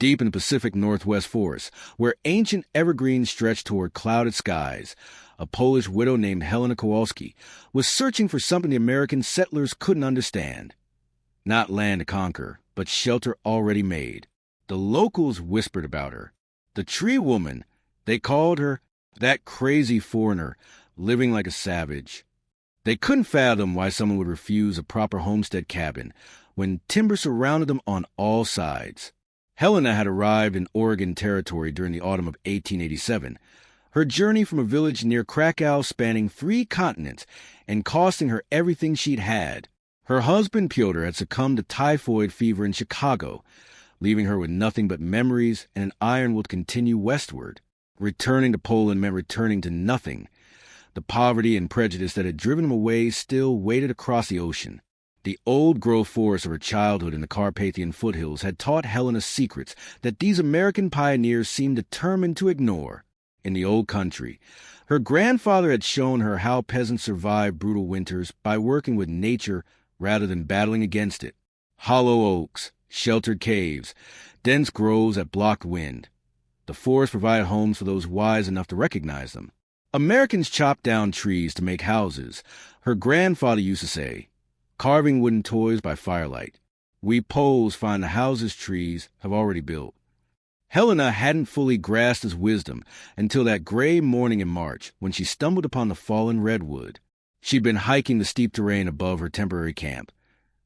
deep in the Pacific Northwest forest, where ancient evergreens stretched toward clouded skies. A Polish widow named Helena Kowalski was searching for something the American settlers couldn't understand. Not land to conquer, but shelter already made. The locals whispered about her. The tree woman, they called her, that crazy foreigner, living like a savage. They couldn't fathom why someone would refuse a proper homestead cabin when timber surrounded them on all sides. Helena had arrived in Oregon Territory during the autumn of 1887, her journey from a village near Krakow spanning 3 continents and costing her everything she'd had. Her husband Pyotr had succumbed to typhoid fever in Chicago, leaving her with nothing but memories and an iron will to continue westward. Returning to Poland meant returning to nothing. The poverty and prejudice that had driven him away still waited across the ocean. The old-growth forest of her childhood in the Carpathian foothills had taught Helena secrets that these American pioneers seemed determined to ignore. In the old country, her grandfather had shown her how peasants survived brutal winters by working with nature rather than battling against it. Hollow oaks, sheltered caves, dense groves that blocked wind. The forest provided homes for those wise enough to recognize them. Americans chopped down trees to make houses. Her grandfather used to say, carving wooden toys by firelight. We Poles find the houses trees have already built. Helena hadn't fully grasped his wisdom until that gray morning in March when she stumbled upon the fallen redwood. She'd been hiking the steep terrain above her temporary camp,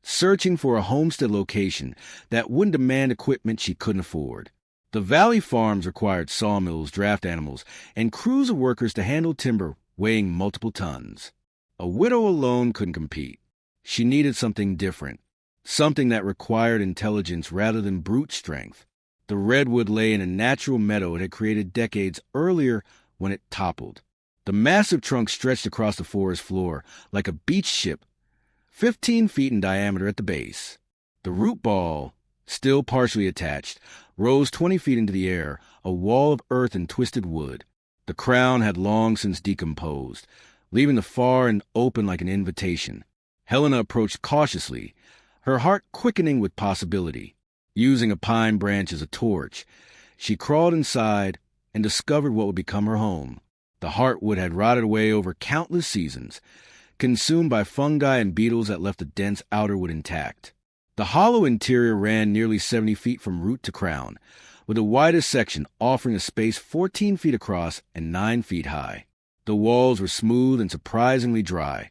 searching for a homestead location that wouldn't demand equipment she couldn't afford. The valley farms required sawmills, draft animals, and crews of workers to handle timber weighing multiple tons. A widow alone couldn't compete. She needed something different, something that required intelligence rather than brute strength. The redwood lay in a natural meadow it had created decades earlier when it toppled. The massive trunk stretched across the forest floor like a beach ship, 15 feet in diameter at the base. The root ball, still partially attached, rose 20 feet into the air, a wall of earth and twisted wood. The crown had long since decomposed, leaving the far end open like an invitation. Helena approached cautiously, her heart quickening with possibility. Using a pine branch as a torch, she crawled inside and discovered what would become her home. The heartwood had rotted away over countless seasons, consumed by fungi and beetles that left the dense outer wood intact. The hollow interior ran nearly 70 feet from root to crown, with the widest section offering a space 14 feet across and 9 feet high. The walls were smooth and surprisingly dry,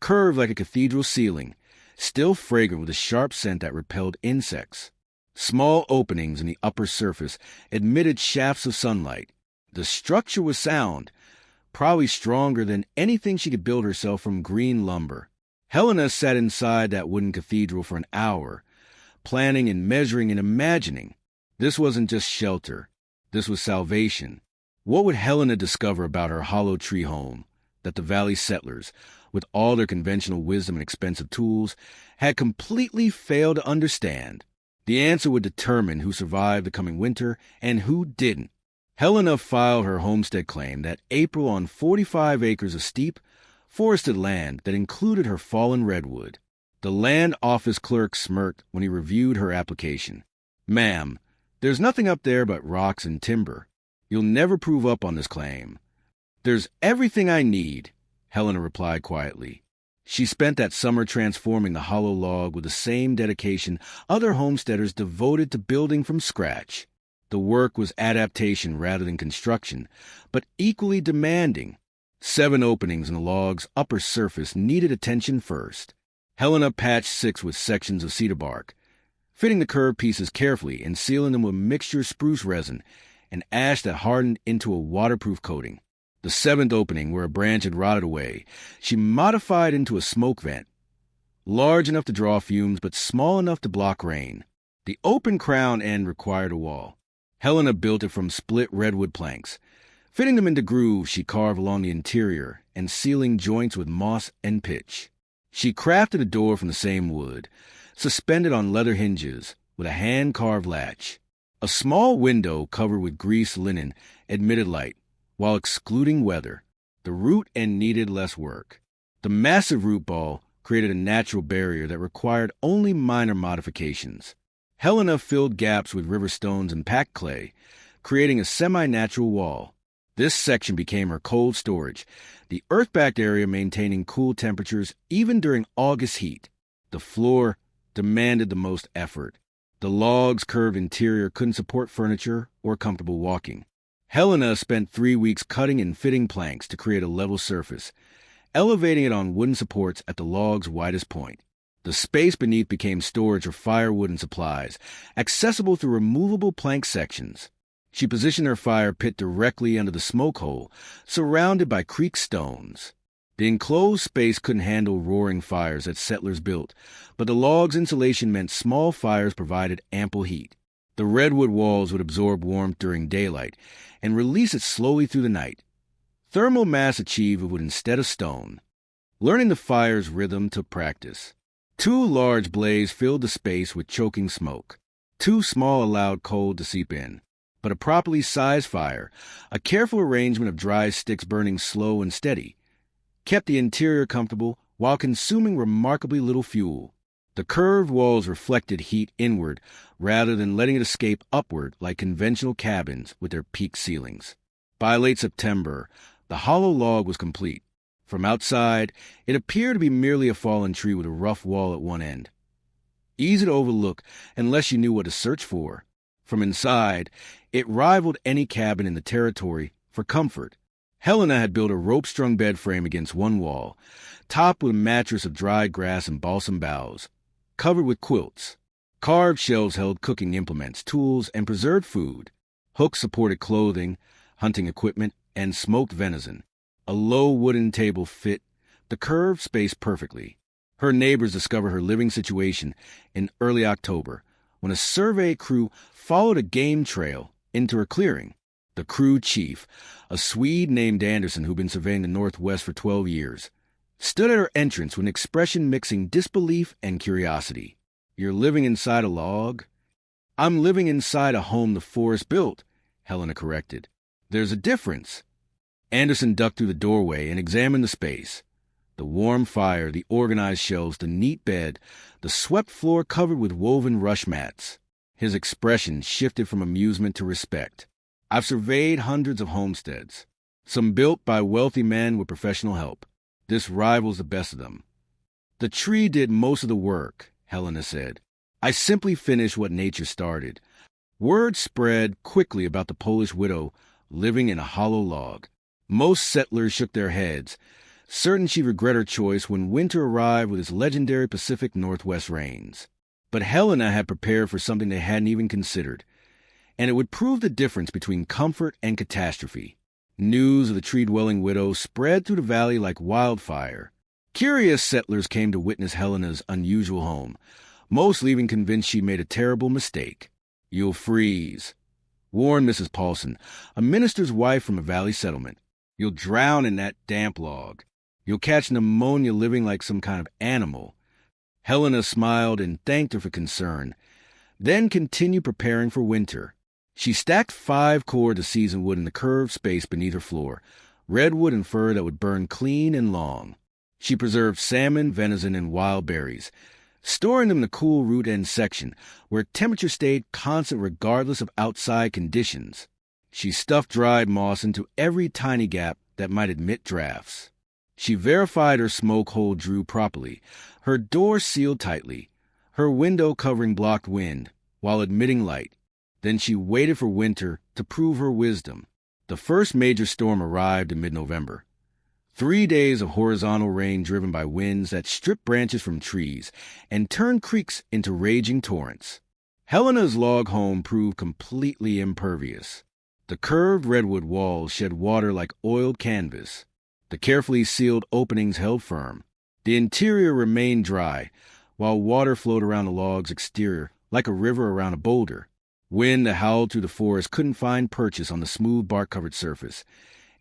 curved like a cathedral ceiling, still fragrant with a sharp scent that repelled insects. Small openings in the upper surface admitted shafts of sunlight. The structure was sound, probably stronger than anything she could build herself from green lumber. Helena sat inside that wooden cathedral for an hour, planning and measuring and imagining. This wasn't just shelter. This was salvation. What would Helena discover about her hollow tree home that the valley settlers, with all their conventional wisdom and expensive tools, had completely failed to understand? The answer would determine who survived the coming winter and who didn't. Helena filed her homestead claim that April on 45 acres of steep, forested land that included her fallen redwood. The land office clerk smirked when he reviewed her application. "Ma'am, there's nothing up there but rocks and timber. You'll never prove up on this claim." "There's everything I need," Helena replied quietly. She spent that summer transforming the hollow log with the same dedication other homesteaders devoted to building from scratch. The work was adaptation rather than construction, but equally demanding. 7 openings in the log's upper surface needed attention first. Helena patched 6 with sections of cedar bark, fitting the curved pieces carefully and sealing them with mixture spruce resin and ash that hardened into a waterproof coating. The 7th opening, where a branch had rotted away, she modified into a smoke vent, large enough to draw fumes but small enough to block rain. The open crown end required a wall. Helena built it from split redwood planks, fitting them into grooves she carved along the interior and sealing joints with moss and pitch. She crafted a door from the same wood, suspended on leather hinges with a hand-carved latch. A small window covered with greased linen admitted light, while excluding weather. The root end needed less work. The massive root ball created a natural barrier that required only minor modifications. Helena filled gaps with river stones and packed clay, creating a semi-natural wall. This section became her cold storage, the earth-backed area maintaining cool temperatures even during August heat. The floor demanded the most effort. The log's curved interior couldn't support furniture or comfortable walking. Helena spent 3 weeks cutting and fitting planks to create a level surface, elevating it on wooden supports at the log's widest point. The space beneath became storage for firewood and supplies, accessible through removable plank sections. She positioned her fire pit directly under the smoke hole, surrounded by creek stones. The enclosed space couldn't handle roaring fires that settlers built, but the log's insulation meant small fires provided ample heat. The redwood walls would absorb warmth during daylight and release it slowly through the night. Thermal mass achieved wood instead of stone. Learning the fire's rhythm took practice. 2 large blazes filled the space with choking smoke. 2 small allowed coal to seep in. But a properly sized fire, a careful arrangement of dry sticks burning slow and steady, kept the interior comfortable while consuming remarkably little fuel. The curved walls reflected heat inward rather than letting it escape upward like conventional cabins with their peaked ceilings. By late September, the hollow log was complete. From outside, it appeared to be merely a fallen tree with a rough wall at one end. Easy to overlook unless you knew what to search for. From inside, it rivaled any cabin in the territory for comfort. Helena had built a rope-strung bed frame against one wall, topped with a mattress of dried grass and balsam boughs, covered with quilts. Carved shelves held cooking implements, tools, and preserved food. Hooks supported clothing, hunting equipment, and smoked venison. A low wooden table fit the curved space perfectly. Her neighbors discovered her living situation in early October, when a survey crew followed a game trail into her clearing. The crew chief, a Swede named Anderson who'd been surveying the Northwest for 12 years, stood at her entrance with an expression mixing disbelief and curiosity. "You're living inside a log?" "I'm living inside a home the forest built," Helena corrected. "There's a difference." Anderson ducked through the doorway and examined the space. The warm fire, the organized shelves, the neat bed, the swept floor covered with woven rush mats. His expression shifted from amusement to respect. "I've surveyed hundreds of homesteads, some built by wealthy men with professional help. This rivals the best of them." "The tree did most of the work," Helena said. "I simply finished what nature started." Word spread quickly about the Polish widow living in a hollow log. Most settlers shook their heads, certain she'd regret her choice when winter arrived with its legendary Pacific Northwest rains. But Helena had prepared for something they hadn't even considered, and it would prove the difference between comfort and catastrophe. News of the tree-dwelling widow spread through the valley like wildfire. Curious settlers came to witness Helena's unusual home, most leaving convinced she made a terrible mistake. "You'll freeze," warned Mrs. Paulson, a minister's wife from a valley settlement. "You'll drown in that damp log. You'll catch pneumonia living like some kind of animal." Helena smiled and thanked her for concern, then continued preparing for winter. She stacked 5 cords of seasoned wood in the curved space beneath her floor, redwood and fir that would burn clean and long. She preserved salmon, venison, and wild berries, storing them in the cool root end section, where temperature stayed constant regardless of outside conditions. She stuffed dried moss into every tiny gap that might admit drafts. She verified her smoke hole drew properly, her door sealed tightly, her window covering blocked wind, while admitting light. Then she waited for winter to prove her wisdom. The first major storm arrived in mid-November. 3 days of horizontal rain driven by winds that stripped branches from trees and turned creeks into raging torrents. Helena's log home proved completely impervious. The curved redwood walls shed water like oiled canvas. The carefully sealed openings held firm. The interior remained dry, while water flowed around the log's exterior like a river around a boulder. Wind that howled through the forest couldn't find purchase on the smooth bark-covered surface,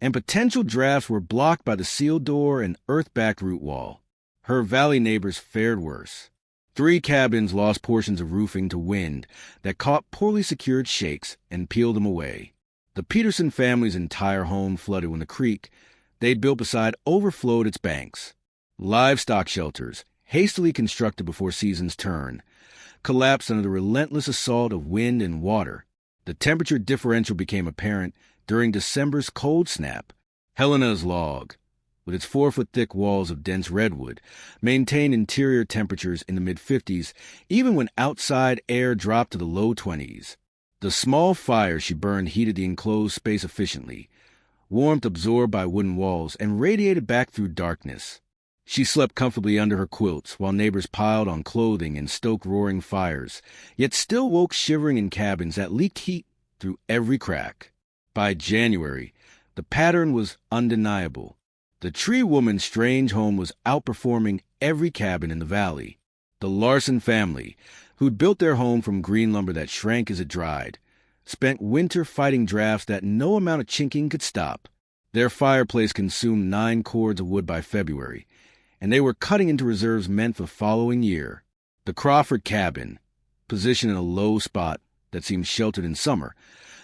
and potential drafts were blocked by the sealed door and earth-backed root wall. Her valley neighbors fared worse. 3 cabins lost portions of roofing to wind that caught poorly secured shakes and peeled them away. The Peterson family's entire home flooded when the creek they'd built beside overflowed its banks. Livestock shelters, hastily constructed before season's turn, collapsed under the relentless assault of wind and water. The temperature differential became apparent during December's cold snap. Helena's log, with its 4-foot-thick walls of dense redwood, maintained interior temperatures in the mid-50s, even when outside air dropped to the low 20s. The small fire she burned heated the enclosed space efficiently, warmth absorbed by wooden walls and radiated back through darkness. She slept comfortably under her quilts while neighbors piled on clothing and stoked roaring fires, yet still woke shivering in cabins that leaked heat through every crack. By January, the pattern was undeniable. The Tree Woman's strange home was outperforming every cabin in the valley. The Larson family, who'd built their home from green lumber that shrank as it dried, spent winter fighting drafts that no amount of chinking could stop. Their fireplace consumed 9 cords of wood by February, and they were cutting into reserves meant for the following year. The Crawford cabin, positioned in a low spot that seemed sheltered in summer,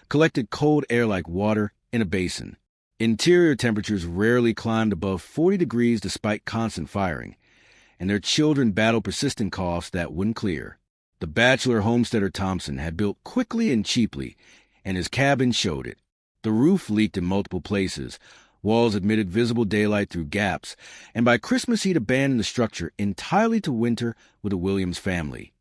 collected cold air like water in a basin. Interior temperatures rarely climbed above 40 degrees despite constant firing, and their children battled persistent coughs that wouldn't clear. The bachelor homesteader Thompson had built quickly and cheaply, and his cabin showed it. The roof leaked in multiple places, walls admitted visible daylight through gaps, and by Christmas he'd abandoned the structure entirely to winter with the Williams family,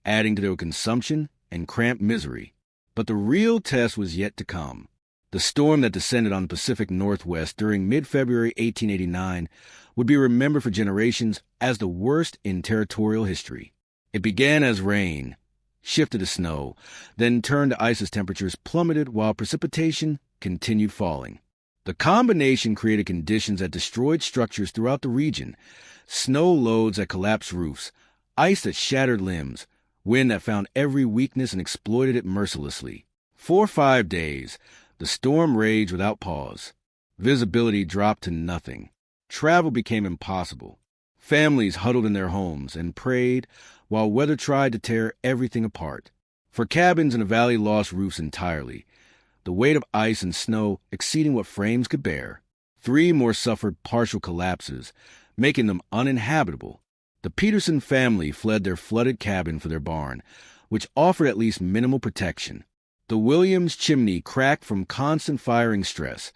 adding to their consumption and cramped misery. But the real test was yet to come. The storm that descended on the Pacific Northwest during mid-February 1889 would be remembered for generations as the worst in territorial history. It began as rain, shifted to snow, then turned to ice as temperatures plummeted while precipitation continued falling. The combination created conditions that destroyed structures throughout the region: snow loads that collapsed roofs, ice that shattered limbs, wind that found every weakness and exploited it mercilessly. For 5 days, the storm raged without pause. Visibility dropped to nothing. Travel became impossible. Families huddled in their homes and prayed while weather tried to tear everything apart. For cabins in the valley lost roofs entirely, the weight of ice and snow exceeding what frames could bear. 3 more suffered partial collapses, making them uninhabitable. The Peterson family fled their flooded cabin for their barn, which offered at least minimal protection. The Williams chimney cracked from constant firing stress,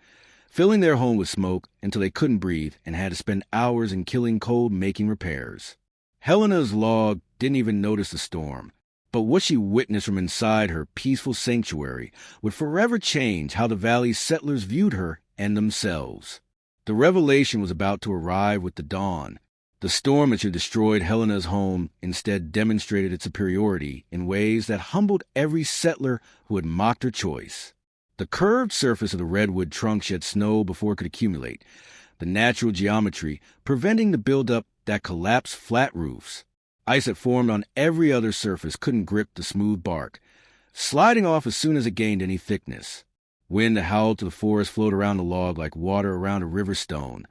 filling their home with smoke until they couldn't breathe and had to spend hours in killing cold making repairs. Helena's log didn't even notice the storm, but what she witnessed from inside her peaceful sanctuary would forever change how the valley's settlers viewed her and themselves. The revelation was about to arrive with the dawn. The storm that had destroyed Helena's home instead demonstrated its superiority in ways that humbled every settler who had mocked her choice. The curved surface of the redwood trunk shed snow before it could accumulate, the natural geometry preventing the buildup that collapsed flat roofs. Ice that formed on every other surface couldn't grip the smooth bark, sliding off as soon as it gained any thickness. Wind that howled through the forest flowed around the log like water around a river stone,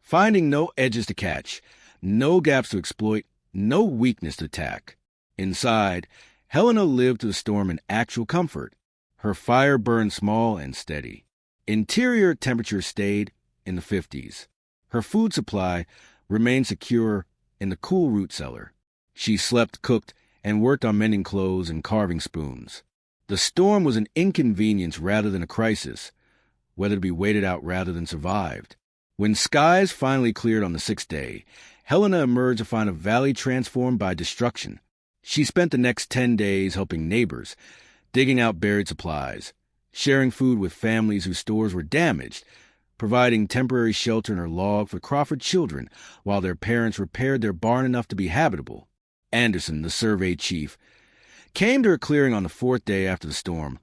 finding no edges to catch, no gaps to exploit, no weakness to attack. Inside, Helena lived through the storm in actual comfort. Her fire burned small and steady. Interior temperature stayed in the 50s. Her food supply remained secure in the cool root cellar. She slept, cooked, and worked on mending clothes and carving spoons. The storm was an inconvenience rather than a crisis, whether to be waited out rather than survived. When skies finally cleared on the 6th day, Helena emerged to find a valley transformed by destruction. She spent the next 10 days helping neighbors, digging out buried supplies, sharing food with families whose stores were damaged, providing temporary shelter in her log for Crawford children while their parents repaired their barn enough to be habitable. Anderson, the survey chief, came to her clearing on the 4th day after the storm,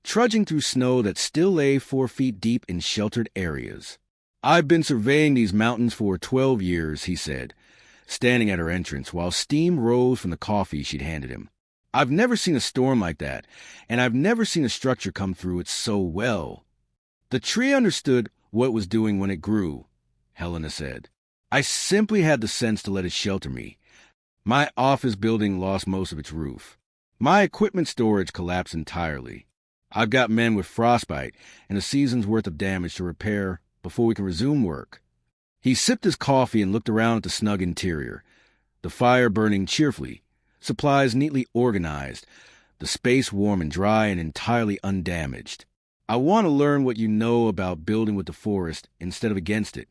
trudging through snow that still lay 4 feet deep in sheltered areas. "I've been surveying these mountains for 12 years, he said, standing at her entrance while steam rose from the coffee she'd handed him. "I've never seen a storm like that, and I've never seen a structure come through it so well." "The tree understood what it was doing when it grew," Helena said. "I simply had the sense to let it shelter me. My office building lost most of its roof. My equipment storage collapsed entirely. I've got men with frostbite and a season's worth of damage to repair before we can resume work." He sipped his coffee and looked around at the snug interior, the fire burning cheerfully, supplies neatly organized, the space warm and dry and entirely undamaged. I want to learn what you know about building with the forest instead of against it.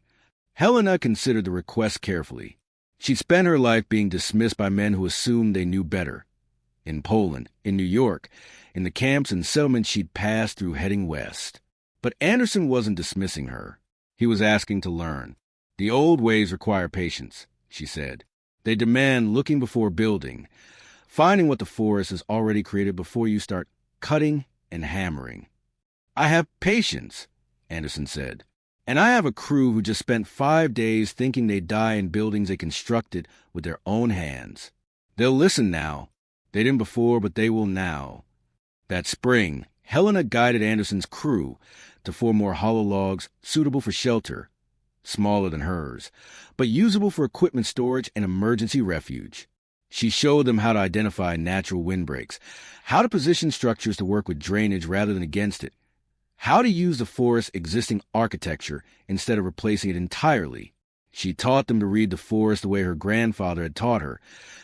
Helena considered the request carefully. She'd spent her life being dismissed by men who assumed they knew better. In Poland, in New York, in the camps and settlements she'd passed through heading west. But Anderson wasn't dismissing her. He was asking to learn. The old ways require patience, she said. They demand looking before building, finding what the forest has already created before you start cutting and hammering. I have patience, Anderson said. And I have a crew who just spent 5 days thinking they'd die in buildings they constructed with their own hands. They'll listen now. They didn't before, but they will now. That spring, Helena guided Anderson's crew to 4 more hollow logs suitable for shelter, smaller than hers, but usable for equipment storage and emergency refuge. She showed them how to identify natural windbreaks, how to position structures to work with drainage rather than against it, how to use the forest's existing architecture instead of replacing it entirely. She taught them to read the forest the way her grandfather had taught her,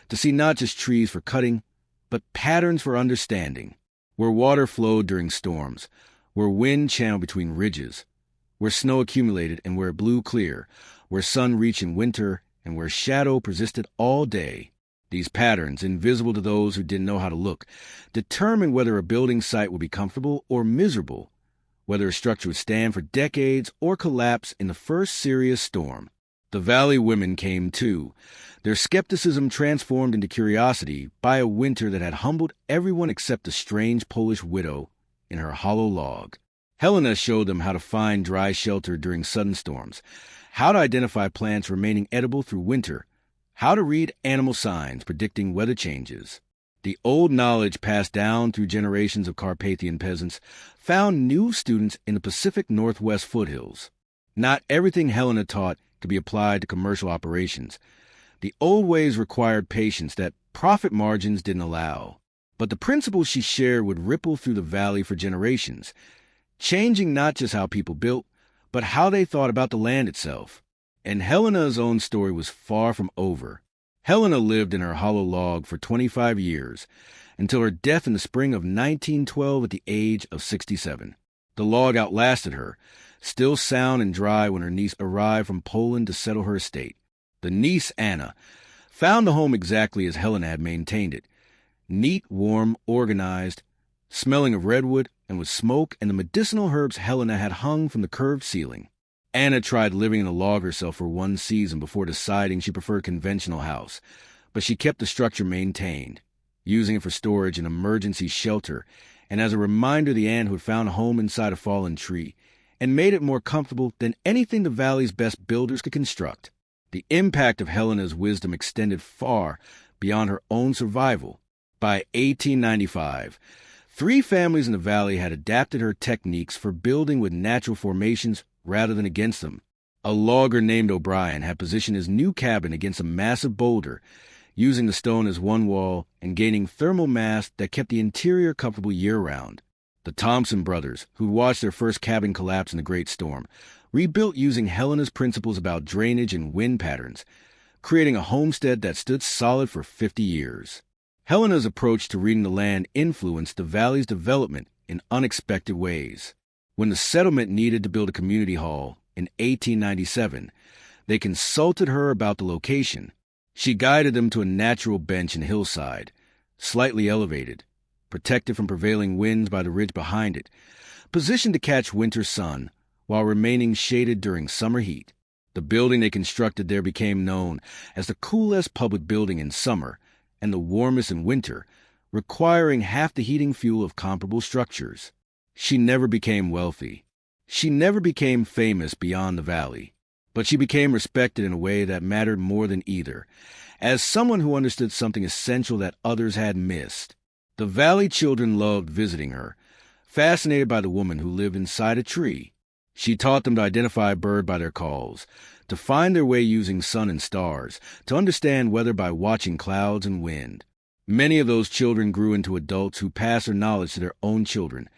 to see not just trees for cutting, but patterns for understanding, where water flowed during storms, where wind channeled between ridges, where snow accumulated and where it blew clear, where sun reached in winter and where shadow persisted all day. These patterns, invisible to those who didn't know how to look, determined whether a building site would be comfortable or miserable, whether a structure would stand for decades or collapse in the first serious storm. The Valley women came too, their skepticism transformed into curiosity by a winter that had humbled everyone except the strange Polish widow in her hollow log. Helena showed them how to find dry shelter during sudden storms, how to identify plants remaining edible through winter, how to read animal signs predicting weather changes. The old knowledge passed down through generations of Carpathian peasants found new students in the Pacific Northwest foothills. Not everything Helena taught could be applied to commercial operations. The old ways required patience that profit margins didn't allow. But the principles she shared would ripple through the valley for generations, changing not just how people built, but how they thought about the land itself. And Helena's own story was far from over. Helena lived in her hollow log for 25 years, until her death in the spring of 1912 at the age of 67. The log outlasted her, still sound and dry when her niece arrived from Poland to settle her estate. The niece, Anna, found the home exactly as Helena had maintained it. Neat, warm, organized, smelling of redwood and with smoke and the medicinal herbs Helena had hung from the curved ceiling. Anna tried living in a log herself for 1 season before deciding she preferred conventional house, but she kept the structure maintained, using it for storage and emergency shelter, and as a reminder the ant who had found a home inside a fallen tree, and made it more comfortable than anything the valley's best builders could construct. The impact of Helena's wisdom extended far beyond her own survival. By 1895, 3 families in the valley had adapted her techniques for building with natural formations rather than against them. A logger named O'Brien had positioned his new cabin against a massive boulder, using the stone as one wall and gaining thermal mass that kept the interior comfortable year-round. The Thompson brothers, who'd watched their first cabin collapse in the Great Storm, rebuilt using Helena's principles about drainage and wind patterns, creating a homestead that stood solid for 50 years. Helena's approach to reading the land influenced the valley's development in unexpected ways. When the settlement needed to build a community hall in 1897, they consulted her about the location. She guided them to a natural bench and hillside, slightly elevated, protected from prevailing winds by the ridge behind it, positioned to catch winter sun while remaining shaded during summer heat. The building they constructed there became known as the coolest public building in summer and the warmest in winter, requiring half the heating fuel of comparable structures. She never became wealthy. She never became famous beyond the valley. But she became respected in a way that mattered more than either, as someone who understood something essential that others had missed. The valley children loved visiting her, fascinated by the woman who lived inside a tree. She taught them to identify a bird by their calls, to find their way using sun and stars, to understand weather by watching clouds and wind. Many of those children grew into adults who passed their knowledge to their own children,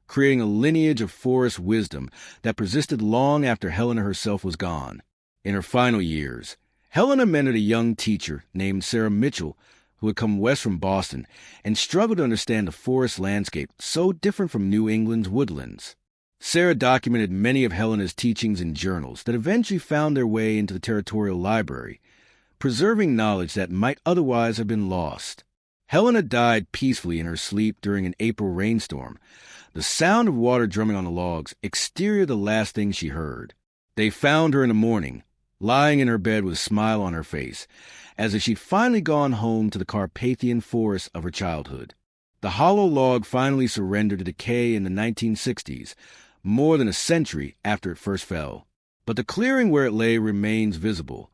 creating a lineage of forest wisdom that persisted long after Helena herself was gone. In her final years, Helena mentored a young teacher named Sarah Mitchell, who had come west from Boston and struggled to understand the forest landscape so different from New England's woodlands. Sarah documented many of Helena's teachings in journals that eventually found their way into the Territorial Library, preserving knowledge that might otherwise have been lost. Helena died peacefully in her sleep during an April rainstorm. The sound of water drumming on the logs exterior the last thing she heard. They found her in the morning, lying in her bed with a smile on her face, as if she'd finally gone home to the Carpathian forest of her childhood. The hollow log finally surrendered to decay in the 1960s, more than a century after it first fell. But the clearing where it lay remains visible,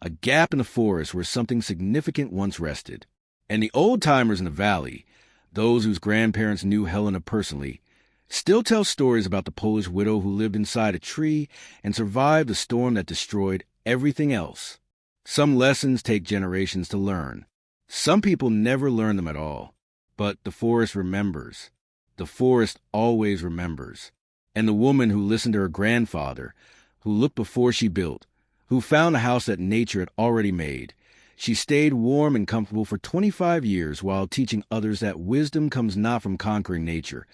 a gap in the forest where something significant once rested. And the old-timers in the valley, those whose grandparents knew Helena personally, still tell stories about the Polish widow who lived inside a tree and survived the storm that destroyed everything else. Some lessons take generations to learn. Some people never learn them at all. But the forest remembers. The forest always remembers. And the woman who listened to her grandfather, who looked before she built, who found a house that nature had already made, she stayed warm and comfortable for 25 years while teaching others that wisdom comes not from conquering nature,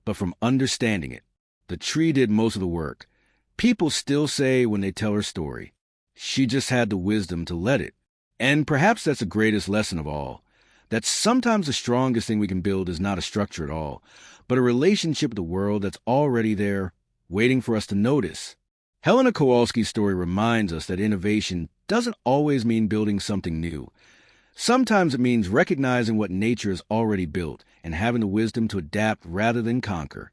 but from understanding it. The tree did most of the work. People still say when they tell her story, she just had the wisdom to let it. And perhaps that's the greatest lesson of all, that sometimes the strongest thing we can build is not a structure at all, but a relationship with the world that's already there, waiting for us to notice. Helena Kowalski's story reminds us that innovation doesn't always mean building something new. Sometimes it means recognizing what nature has already built and having the wisdom to adapt rather than conquer.